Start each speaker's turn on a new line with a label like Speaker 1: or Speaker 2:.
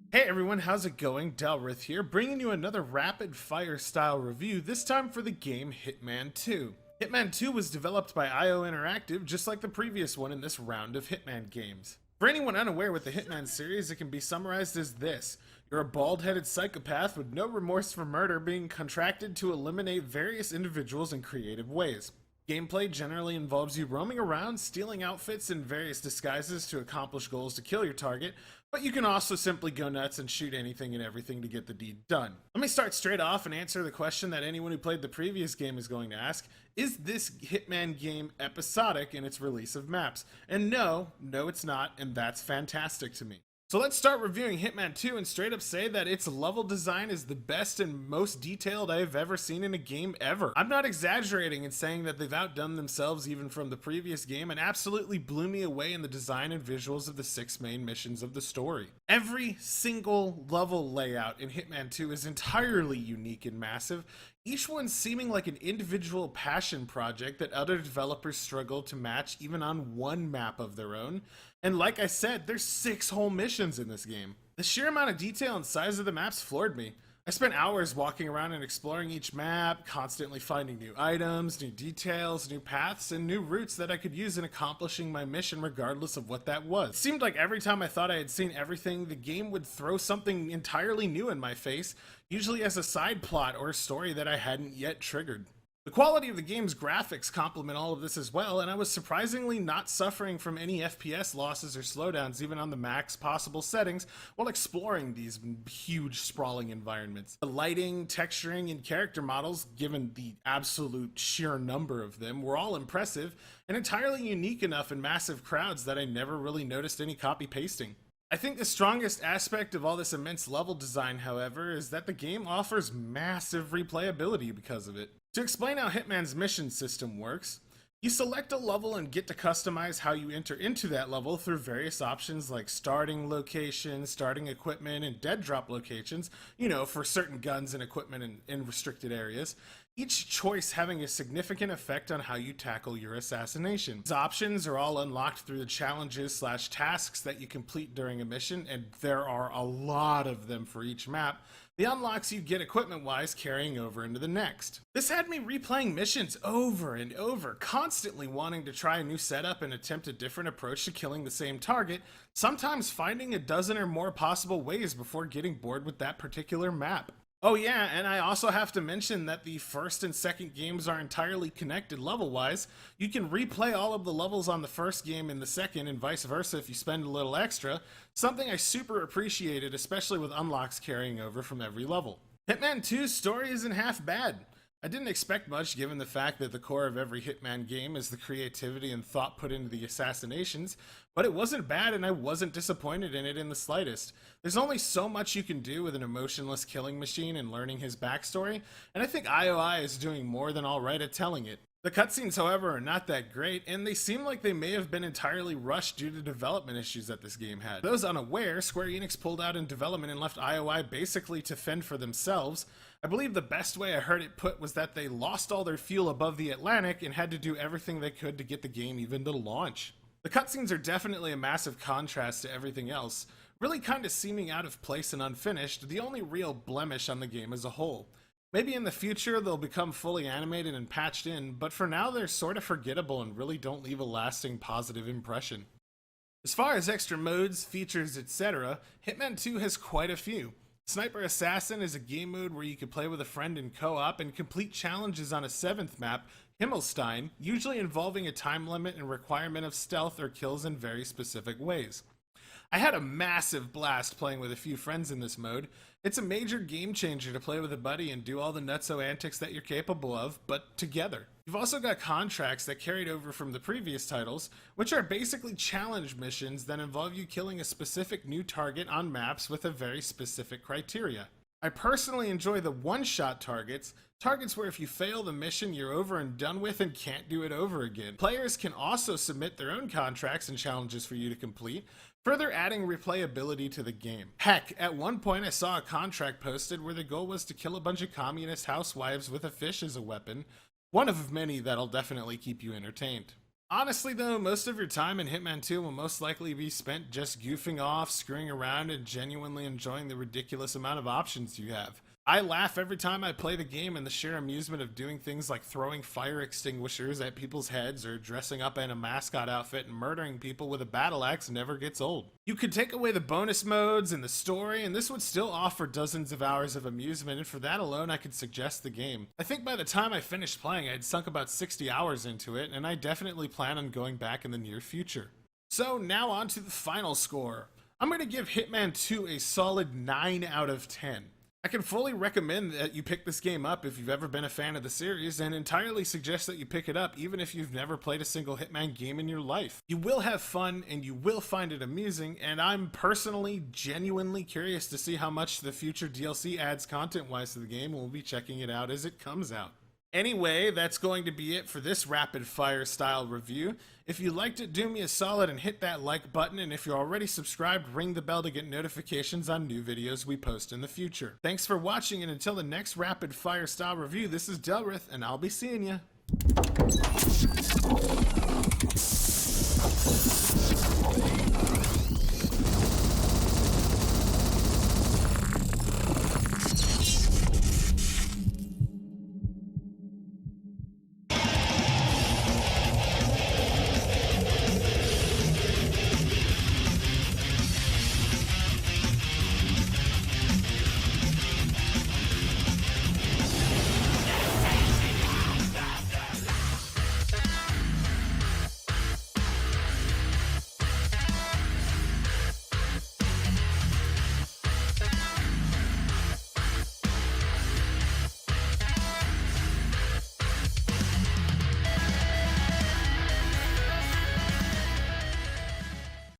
Speaker 1: Hey everyone, how's it going? Delrith here, bringing you another rapid fire style review, this time for the game Hitman 2. Hitman 2 was developed by IO Interactive, just like the previous one in this round of Hitman games. For anyone unaware with the Hitman series, it can be summarized as this. You're a bald-headed psychopath with no remorse for murder being contracted to eliminate various individuals in creative ways. Gameplay generally involves you roaming around, stealing outfits in various disguises to accomplish goals to kill your target, but you can also simply go nuts and shoot anything and everything to get the deed done. Let me start straight off and answer the question that anyone who played the previous game is going to ask. Is this Hitman game episodic in its release of maps? And no, it's not, and that's fantastic to me. So let's start reviewing Hitman 2 and straight up say that its level design is the best and most detailed I have ever seen in a game ever. I'm not exaggerating in saying that they've outdone themselves even from the previous game and absolutely blew me away in the design and visuals of the 6 main missions of the story. Every single level layout in Hitman 2 is entirely unique and massive, each one seeming like an individual passion project that other developers struggle to match even on one map of their own. And like I said, there's 6 whole missions in this game. The sheer amount of detail and size of the maps floored me. I spent hours walking around and exploring each map, constantly finding new items, new details, new paths, and new routes that I could use in accomplishing my mission regardless of what that was. It seemed like every time I thought I had seen everything, the game would throw something entirely new in my face, usually as a side plot or a story that I hadn't yet triggered. The quality of the game's graphics complement all of this as well, and I was surprisingly not suffering from any FPS losses or slowdowns even on the max possible settings while exploring these huge sprawling environments. The lighting, texturing, and character models, given the absolute sheer number of them, were all impressive and entirely unique enough in massive crowds that I never really noticed any copy pasting. I think the strongest aspect of all this immense level design, however, is that the game offers massive replayability because of it. To explain how Hitman's mission system works, you select a level and get to customize how you enter into that level through various options like starting location, starting equipment, and dead drop locations, for certain guns and equipment in restricted areas. Each choice having a significant effect on how you tackle your assassination. These options are all unlocked through the challenges/tasks that you complete during a mission, and there are a lot of them for each map. The unlocks you get equipment-wise carrying over into the next. This had me replaying missions over and over, constantly wanting to try a new setup and attempt a different approach to killing the same target, sometimes finding a dozen or more possible ways before getting bored with that particular map. Oh yeah, and I also have to mention that the first and second games are entirely connected level-wise. You can replay all of the levels on the first game in the second and vice versa if you spend a little extra, something I super appreciated, especially with unlocks carrying over from every level. Hitman 2's story isn't half bad. I didn't expect much given the fact that the core of every Hitman game is the creativity and thought put into the assassinations, but it wasn't bad and I wasn't disappointed in it in the slightest. There's only so much you can do with an emotionless killing machine and learning his backstory, and I think IOI is doing more than alright at telling it. The cutscenes, however, are not that great, and they seem like they may have been entirely rushed due to development issues that this game had. For those unaware, Square Enix pulled out in development and left IOI basically to fend for themselves. I believe the best way I heard it put was that they lost all their fuel above the Atlantic and had to do everything they could to get the game even to launch. The cutscenes are definitely a massive contrast to everything else, really kinda seeming out of place and unfinished, the only real blemish on the game as a whole. Maybe in the future they'll become fully animated and patched in, but for now they're sorta forgettable and really don't leave a lasting positive impression. As far as extra modes, features, etc., Hitman 2 has quite a few. Sniper Assassin is a game mode where you can play with a friend in co-op and complete challenges on a 7th map, Himmelstein, usually involving a time limit and requirement of stealth or kills in very specific ways. I had a massive blast playing with a few friends in this mode. It's a major game changer to play with a buddy and do all the nutso antics that you're capable of, but together. You've also got contracts that carried over from the previous titles, which are basically challenge missions that involve you killing a specific new target on maps with a very specific criteria. I personally enjoy the one-shot targets where if you fail the mission you're over and done with and can't do it over again. Players can also submit their own contracts and challenges for you to complete, further adding replayability to the game. Heck, at one point I saw a contract posted where the goal was to kill a bunch of communist housewives with a fish as a weapon, one of many that'll definitely keep you entertained. Honestly though, most of your time in Hitman 2 will most likely be spent just goofing off, screwing around, and genuinely enjoying the ridiculous amount of options you have. I laugh every time I play the game, and the sheer amusement of doing things like throwing fire extinguishers at people's heads or dressing up in a mascot outfit and murdering people with a battle axe never gets old. You could take away the bonus modes and the story, and this would still offer dozens of hours of amusement, and for that alone I could suggest the game. I think by the time I finished playing, I had sunk about 60 hours into it, and I definitely plan on going back in the near future. So now on to the final score. I'm going to give Hitman 2 a solid 9 out of 10. I can fully recommend that you pick this game up if you've ever been a fan of the series, and entirely suggest that you pick it up even if you've never played a single Hitman game in your life. You will have fun, and you will find it amusing, and I'm personally genuinely curious to see how much the future DLC adds content-wise to the game, and we'll be checking it out as it comes out. Anyway, that's going to be it for this rapid fire style review. If you liked it, do me a solid and hit that like button, and if you're already subscribed, ring the bell to get notifications on new videos we post in the future. Thanks for watching, and until the next rapid fire style review, this is Delrith, and I'll be seeing ya.